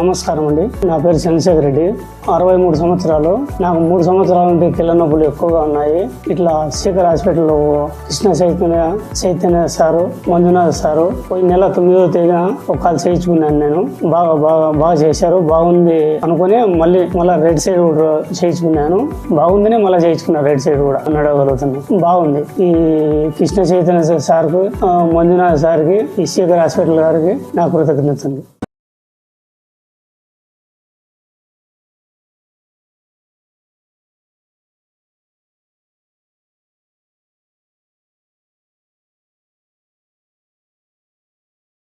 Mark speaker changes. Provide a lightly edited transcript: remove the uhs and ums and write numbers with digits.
Speaker 1: నమస్కారం అండి. నా పేరు చంద్రశేఖర్ రెడ్డి. 63 సంవత్సరాలు. నాకు 3 సంవత్సరాల నుండి కీళ్ళ నొప్పులు ఎక్కువగా ఉన్నాయి. ఇట్లా శేఖర్ హాస్పిటల్లో కృష్ణ చైతన్య సారు, మంజునాథ్ సారు పోయి నెల 9వ తేదీన ఒక కాల్ చేయించుకున్నాను. నేను బాగా చేశారు. బాగుంది అనుకుని మళ్ళీ రెడ్ సైడ్ కూడా చేయించుకున్నాను. బాగుందని మళ్ళీ చేయించుకున్నా. రెడ్ సైడ్ కూడా నడవగలుగుతున్నాను. బాగుంది. ఈ కృష్ణ చైతన్య సార్కి, మంజునాథ్ సార్కి, ఈ శేఖర్ హాస్పిటల్ గారికి నా కృతజ్ఞతలు.